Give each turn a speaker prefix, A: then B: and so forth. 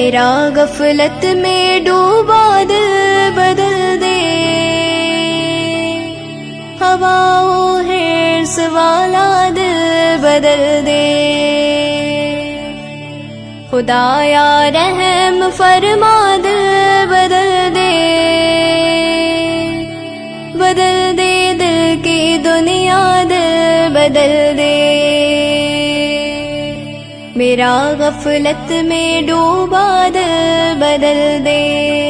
A: मेरा गफलत में डूबा दिल बदल दे, हवाओं हिर्स वाला दिल बदल दे। खुदाया रहम फरमा दिल बदल दे, बदल दे दिल की दुनिया दिल बदल दे। मेरा गफलत में डूबा दिल बदल दे।